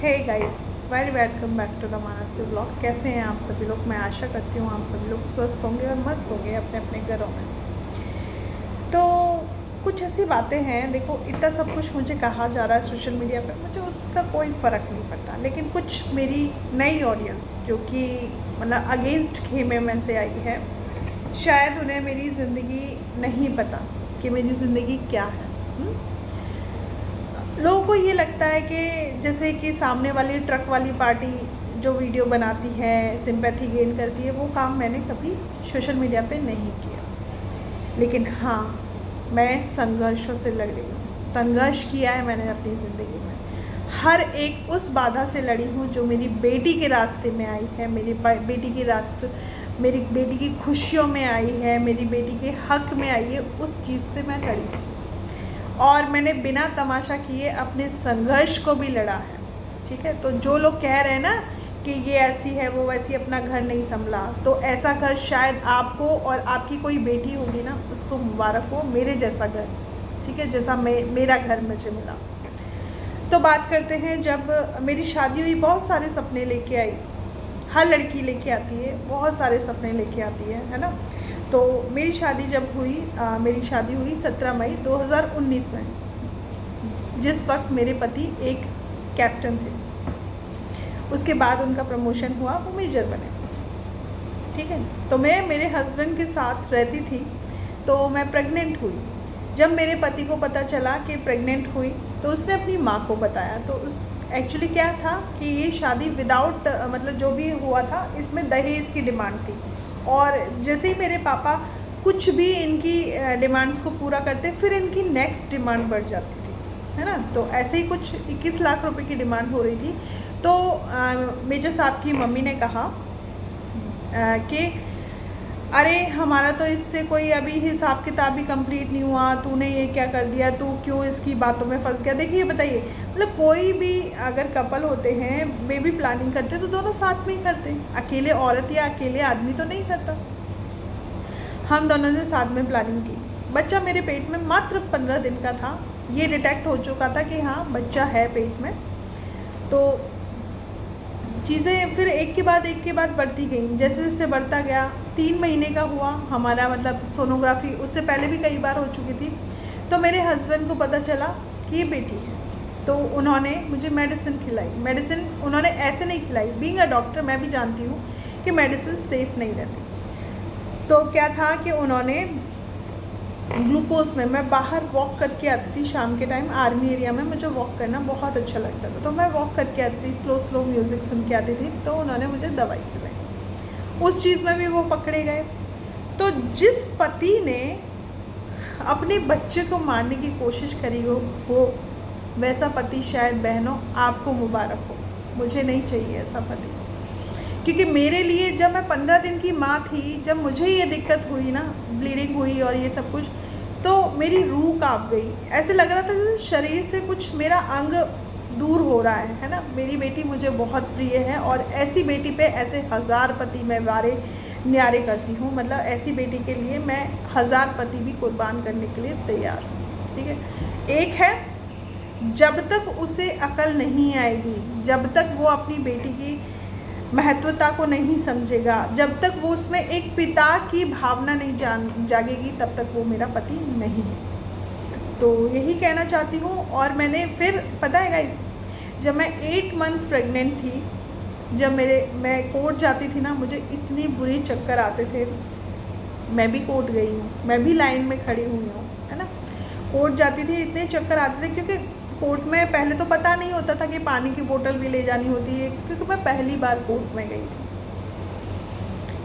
Hey guys, very welcome back to the Mansi blog. कैसे हैं आप सभी लोग? मैं आशा करती हूँ आप सभी लोग स्वस्थ होंगे और मस्त होंगे अपने अपने घरों में। तो कुछ ऐसी बातें हैं, देखो इतना सब कुछ मुझे कहा जा रहा है सोशल मीडिया पे, मुझे उसका कोई फ़र्क नहीं पड़ता। लेकिन कुछ मेरी नई ऑडियंस जो कि मतलब अगेंस्ट खेमे में से आई है, शायद उन्हें मेरी ज़िंदगी नहीं पता कि मेरी ज़िंदगी क्या है। लोगों को ये लगता है कि जैसे कि सामने वाली ट्रक वाली पार्टी जो वीडियो बनाती है, सिंपैथी गेन करती है, वो काम मैंने कभी सोशल मीडिया पे नहीं किया। लेकिन हाँ, मैं संघर्षों से लड़ रही हूँ। संघर्ष किया है मैंने अपनी ज़िंदगी में। हर एक उस बाधा से लड़ी हूँ जो मेरी बेटी के रास्ते में आई है, मेरी बेटी की खुशियों में आई है, मेरी बेटी के हक में आई है। उस चीज़ से मैं लड़ी हूँ और मैंने बिना तमाशा किए अपने संघर्ष को भी लड़ा है। ठीक है, तो जो लोग कह रहे हैं ना कि ये ऐसी है वो वैसी, अपना घर नहीं संभला, तो ऐसा घर शायद आपको और आपकी कोई बेटी होगी ना, उसको मुबारक हो, मेरे जैसा घर। ठीक है, जैसा मेरा घर मुझे मिला। तो बात करते हैं, जब मेरी शादी हुई बहुत सारे सपने लेके आई। हर लड़की लेके आती है, बहुत सारे सपने लेके आती है ना। तो मेरी शादी जब हुई, मेरी शादी हुई 17 मई 2019 में, जिस वक्त मेरे पति एक कैप्टन थे। उसके बाद उनका प्रमोशन हुआ, वो मेजर बने। ठीक है, तो मैं मेरे हस्बैंड के साथ रहती थी, तो मैं प्रेग्नेंट हुई। जब मेरे पति को पता चला कि प्रेग्नेंट हुई, तो उसने अपनी माँ को बताया। तो उस एक्चुअली क्या था कि ये शादी विदाउट मतलब जो भी हुआ था, इसमें दहेज की डिमांड थी। और जैसे ही मेरे पापा कुछ भी इनकी डिमांड्स को पूरा करते, फिर इनकी नेक्स्ट डिमांड बढ़ जाती थी, है ना। तो ऐसे ही कुछ 21 लाख रुपए की डिमांड हो रही थी। तो मेजर साहब की मम्मी ने कहा कि अरे हमारा तो इससे कोई अभी हिसाब किताब भी कंप्लीट नहीं हुआ, तूने ये क्या कर दिया, तू क्यों इसकी बातों में फंस गया। देखिए बताइए, मतलब कोई भी अगर कपल होते हैं, बेबी प्लानिंग करते हैं, तो दोनों साथ में ही करते हैं। अकेले औरत या अकेले आदमी तो नहीं करता। हम दोनों ने साथ में प्लानिंग की। बच्चा मेरे पेट में मात्र 15 दिन का था। ये डिटेक्ट हो चुका था कि हाँ बच्चा है पेट में। तो चीज़ें फिर एक के बाद बढ़ती गई। जैसे जैसे बढ़ता गया, 3 महीने का हुआ हमारा, मतलब सोनोग्राफी उससे पहले भी कई बार हो चुकी थी। तो मेरे हस्बैंड को पता चला कि ये बेटी है, तो उन्होंने मुझे मेडिसिन खिलाई। मेडिसिन उन्होंने ऐसे नहीं खिलाई, बीइंग अ डॉक्टर मैं भी जानती हूँ कि मेडिसिन सेफ़ नहीं रहती। तो क्या था कि उन्होंने ग्लूकोज में, मैं बाहर वॉक करके आती थी शाम के टाइम, आर्मी एरिया में मुझे वॉक करना बहुत अच्छा लगता था, तो मैं वॉक करके आती थी, स्लो स्लो म्यूज़िक सुन के आती थी। तो उन्होंने मुझे दवाई खिलाई, उस चीज़ में भी वो पकड़े गए। तो जिस पति ने अपने बच्चे को मारने की कोशिश करी हो वैसा पति शायद बहनों आपको मुबारक हो। मुझे नहीं चाहिए ऐसा पति, क्योंकि मेरे लिए जब मैं 15 दिन की माँ थी, जब मुझे ये दिक्कत हुई ना, ब्लीडिंग हुई और ये सब कुछ, तो मेरी रूह कांप गई। ऐसे लग रहा था जैसे शरीर से कुछ मेरा अंग दूर हो रहा है ना। मेरी बेटी मुझे बहुत प्रिय है और ऐसी बेटी पे ऐसे 1000 पति मैं वारे न्यारे करती हूँ। मतलब ऐसी बेटी के लिए मैं 1000 पति भी कुर्बान करने के लिए तैयार हूँ। ठीक है, एक है, जब तक उसे अकल नहीं आएगी, जब तक वो अपनी बेटी की महत्वता को नहीं समझेगा, जब तक वो उसमें एक पिता की भावना नहीं जागेगी, तब तक वो मेरा पति नहीं है। तो यही कहना चाहती हूँ। और मैंने फिर पता है गाइस, जब मैं 8 मंथ प्रेग्नेंट थी, जब मैं कोर्ट जाती थी ना, मुझे इतनी बुरी चक्कर आते थे। मैं भी कोर्ट गई हूँ, मैं भी लाइन में खड़ी हुई हूँ, है ना। कोर्ट जाती थी, इतने चक्कर आते थे, क्योंकि कोर्ट में पहले तो पता नहीं होता था कि पानी की बोतल भी ले जानी होती है, क्योंकि मैं पहली बार कोर्ट में गई थी।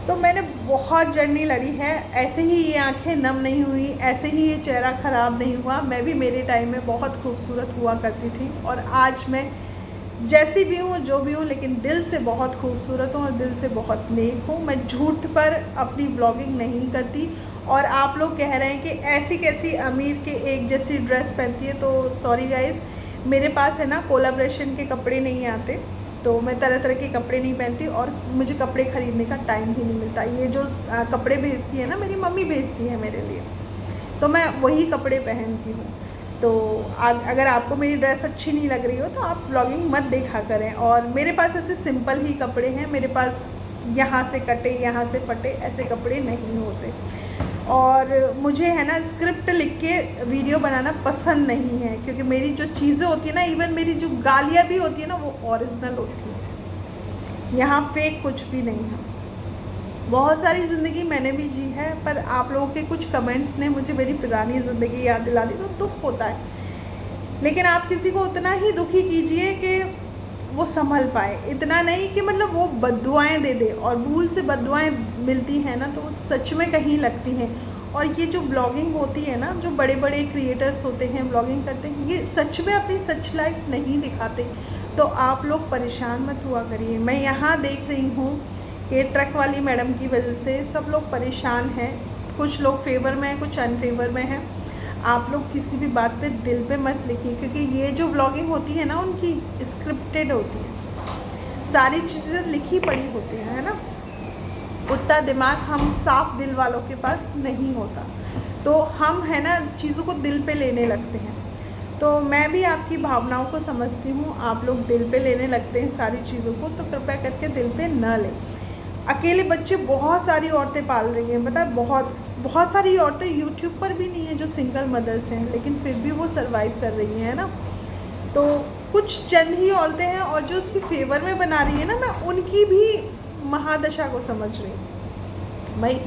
तो मैंने बहुत जर्नी लड़ी है। ऐसे ही ये आंखें नम नहीं हुई, ऐसे ही ये चेहरा ख़राब नहीं हुआ। मैं भी मेरे टाइम में बहुत खूबसूरत हुआ करती थी, और आज मैं जैसी भी हूँ, जो भी हूँ, लेकिन दिल से बहुत खूबसूरत हूँ और दिल से बहुत नेक हूँ। मैं झूठ पर अपनी ब्लॉगिंग नहीं करती। और आप लोग कह रहे हैं कि ऐसी कैसी अमीर के एक जैसी ड्रेस पहनती है, तो सॉरी गाइज़, मेरे पास है ना कोलैबोरेशन के कपड़े नहीं आते, तो मैं तरह तरह के कपड़े नहीं पहनती, और मुझे कपड़े ख़रीदने का टाइम भी नहीं मिलता। ये जो कपड़े भेजती है ना मेरी मम्मी, भेजती है मेरे लिए, तो मैं वही कपड़े पहनती हूँ। तो अगर आपको मेरी ड्रेस अच्छी नहीं लग रही हो तो आप ब्लॉगिंग मत देखा करें। और मेरे पास ऐसे सिंपल ही कपड़े हैं, मेरे पास यहाँ से कटे यहाँ से फटे ऐसे कपड़े नहीं होते। और मुझे है ना स्क्रिप्ट लिख के वीडियो बनाना पसंद नहीं है, क्योंकि मेरी जो चीज़ें होती है ना, इवन मेरी जो गालियाँ भी होती है ना, वो ओरिजिनल होती है, यहाँ फेक कुछ भी नहीं है। बहुत सारी ज़िंदगी मैंने भी जी है, पर आप लोगों के कुछ कमेंट्स ने मुझे मेरी पुरानी ज़िंदगी याद दिला दी, तो दुख होता है। लेकिन आप किसी को उतना ही दुखी कीजिए कि वो संभल पाए, इतना नहीं कि मतलब वो बद्दुआएं दे दे। और भूल से बद्दुआएं मिलती हैं ना, तो वो सच में कहीं लगती हैं। और ये जो ब्लॉगिंग होती है ना, जो बड़े बड़े क्रिएटर्स होते हैं ब्लॉगिंग करते हैं, ये सच में अपनी सच लाइफ नहीं दिखाते। तो आप लोग परेशान मत हुआ करिए। मैं यहाँ देख रही हूँ कि ट्रक वाली मैडम की वजह से सब लोग परेशान हैं, कुछ लोग फेवर में हैं, कुछ अनफेवर में हैं। आप लोग किसी भी बात पे दिल पे मत लिखिए, क्योंकि ये जो व्लॉगिंग होती है ना, उनकी स्क्रिप्टेड होती है, सारी चीज़ें लिखी पड़ी होती है ना। उतना दिमाग हम साफ दिल वालों के पास नहीं होता, तो हम है ना चीज़ों को दिल पे लेने लगते हैं। तो मैं भी आपकी भावनाओं को समझती हूँ, आप लोग दिल पे लेने लगते हैं सारी चीज़ों को, तो कृपया करके दिल पे न लें। अकेले बच्चे बहुत सारी औरतें पाल रही हैं, पता है, बहुत सारी औरतें यूट्यूब पर भी नहीं है जो सिंगल मदर्स हैं, लेकिन फिर भी वो सर्वाइव कर रही हैं ना। तो कुछ चंद ही औरतें हैं, और जो उसकी फेवर में बना रही है ना, मैं उनकी भी महादशा को समझ रही हूँ। भाई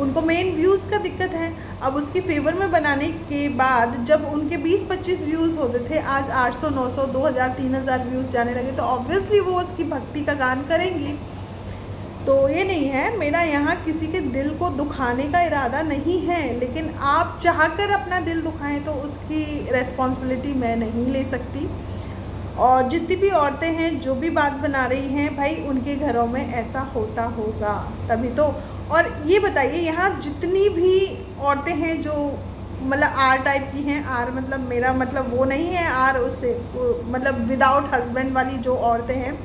उनको मेन व्यूज़ का दिक्कत है, अब उसकी फेवर में बनाने के बाद जब उनके 20-25 व्यूज़ होते थे, आज 800, 900, 2000, 3000 व्यूज़ जाने लगे, तो ऑब्वियसली वो उसकी भक्ति का गान करेंगी। तो ये नहीं है, मेरा यहाँ किसी के दिल को दुखाने का इरादा नहीं है, लेकिन आप चाहकर अपना दिल दुखाएं तो उसकी रेस्पॉन्सिबिलिटी मैं नहीं ले सकती। और जितनी भी औरतें हैं जो भी बात बना रही हैं, भाई उनके घरों में ऐसा होता होगा तभी तो। और ये बताइए, यहाँ जितनी भी औरतें हैं जो मतलब आर टाइप की हैं, आर मतलब मेरा मतलब वो नहीं है आर, उससे मतलब विदाउट हस्बैंड वाली जो औरतें हैं,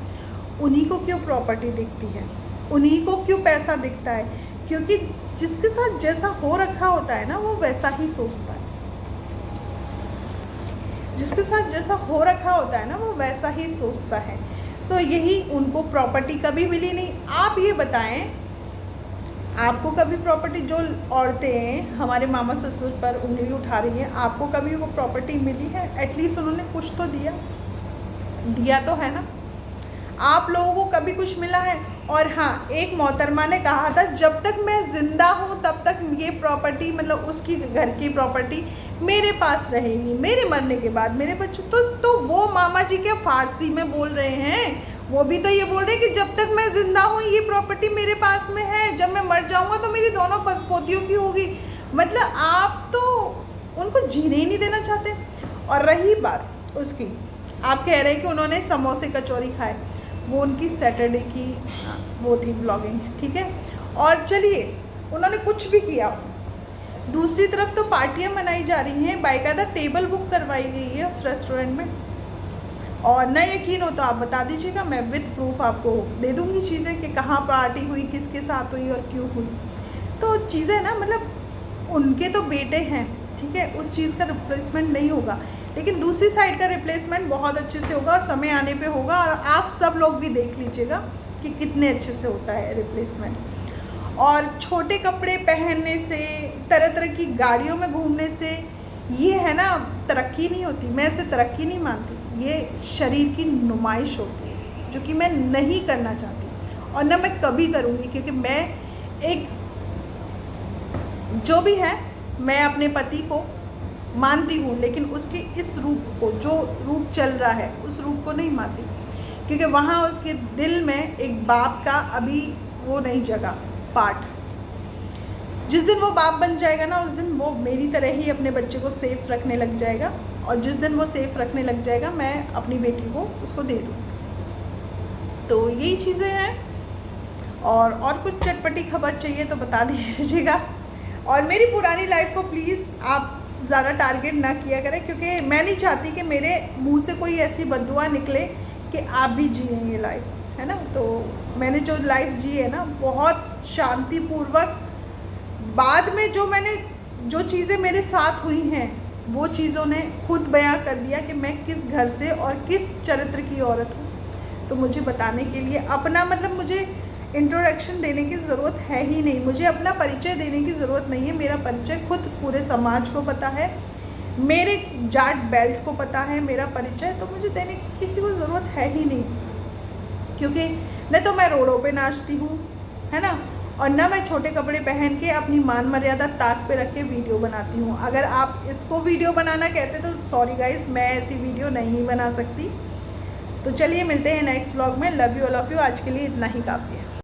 उन्हीं को क्यों प्रॉपर्टी दिखती है, उन्हीं को क्यों पैसा दिखता है? क्योंकि जिसके साथ जैसा हो रखा होता है ना, वो वैसा ही सोचता है। जिसके साथ जैसा हो रखा होता है ना, वो वैसा ही सोचता है। तो यही, उनको प्रॉपर्टी कभी मिली नहीं। आप ये बताएं, आपको कभी प्रॉपर्टी, जो औरतें हमारे मामा ससुर पर उंगली उठा रही हैं, आपको कभी वो प्रॉपर्टी मिली है? एटलीस्ट उन्होंने कुछ तो दिया तो है ना। आप लोगों को कभी कुछ मिला है? और हाँ, एक मोहतरमा ने कहा था, जब तक मैं ज़िंदा हूँ तब तक ये प्रॉपर्टी, मतलब उसकी घर की प्रॉपर्टी मेरे पास रहेगी, मेरे मरने के बाद मेरे बच्चों। तो वो मामा जी क्या फारसी में बोल रहे हैं? वो भी तो ये बोल रहे हैं कि जब तक मैं ज़िंदा हूँ ये प्रॉपर्टी मेरे पास में है, जब मैं मर जाऊँगा तो मेरी दोनों पोतियों की होगी। मतलब आप तो उनको जीने ही नहीं देना चाहते। और रही बात उसकी, आप कह रहे हैं कि उन्होंने समोसे कचौरी खाए, वो उनकी सैटरडे की वो थी ब्लॉगिंग, ठीक है। और चलिए, उन्होंने कुछ भी किया, दूसरी तरफ तो पार्टियां मनाई जा रही हैं, बाकायदा टेबल बुक करवाई गई है उस रेस्टोरेंट में। और न यकीन हो तो आप बता दीजिएगा, मैं विद प्रूफ आपको दे दूँगी चीज़ें कि कहाँ पार्टी हुई, किसके साथ हुई और क्यों हुई। तो चीज़ें ना, मतलब उनके तो बेटे हैं, ठीक है, उस चीज़ का रिप्लेसमेंट नहीं होगा, लेकिन दूसरी साइड का रिप्लेसमेंट बहुत अच्छे से होगा और समय आने पे होगा। और आप सब लोग भी देख लीजिएगा कि कितने अच्छे से होता है रिप्लेसमेंट। और छोटे कपड़े पहनने से, तरह तरह की गाड़ियों में घूमने से, ये है ना तरक्की नहीं होती। मैं इसे तरक्की नहीं मानती, ये शरीर की नुमाइश होती है, जो कि मैं नहीं करना चाहती और ना मैं कभी करूँगी। क्योंकि मैं एक, जो भी है, मैं अपने पति को मानती हूँ, लेकिन उसके इस रूप को, जो रूप चल रहा है, उस रूप को नहीं मानती। क्योंकि वहाँ उसके दिल में एक बाप का अभी वो नहीं जगा पार्ट। जिस दिन वो बाप बन जाएगा ना, उस दिन वो मेरी तरह ही अपने बच्चे को सेफ रखने लग जाएगा। और जिस दिन वो सेफ रखने लग जाएगा, मैं अपनी बेटी को उसको दे दूँ। तो यही चीज़ें हैं। और कुछ चटपटी खबर चाहिए तो बता दीजिएगा। और मेरी पुरानी लाइफ को प्लीज़ आप ज़्यादा टारगेट ना किया करें, क्योंकि मैं नहीं चाहती कि मेरे मुंह से कोई ऐसी बद्दुआ निकले कि आप भी जिए ये लाइफ, है ना। तो मैंने जो लाइफ जी है ना, बहुत शांतिपूर्वक, बाद में जो चीज़ें मेरे साथ हुई हैं, वो चीज़ों ने खुद बयां कर दिया कि मैं किस घर से और किस चरित्र की औरत हूँ। तो मुझे बताने के लिए अपना मतलब मुझे इंट्रोडक्शन देने की ज़रूरत है ही नहीं, मुझे अपना परिचय देने की ज़रूरत नहीं है। मेरा परिचय खुद पूरे समाज को पता है, मेरे जाट बेल्ट को पता है मेरा परिचय, तो मुझे देने की किसी को ज़रूरत है ही नहीं। क्योंकि न तो मैं रोडों पे नाचती हूँ, है ना, और ना मैं छोटे कपड़े पहन के अपनी मान मर्यादा ताक पे रख के वीडियो बनाती हूँ। अगर आप इसको वीडियो बनाना कहते तो सॉरी गाइस, मैं ऐसी वीडियो नहीं बना सकती। तो चलिए मिलते हैं नेक्स्ट व्लॉग में। Love you all of you. आज के लिए इतना ही काफ़ी है।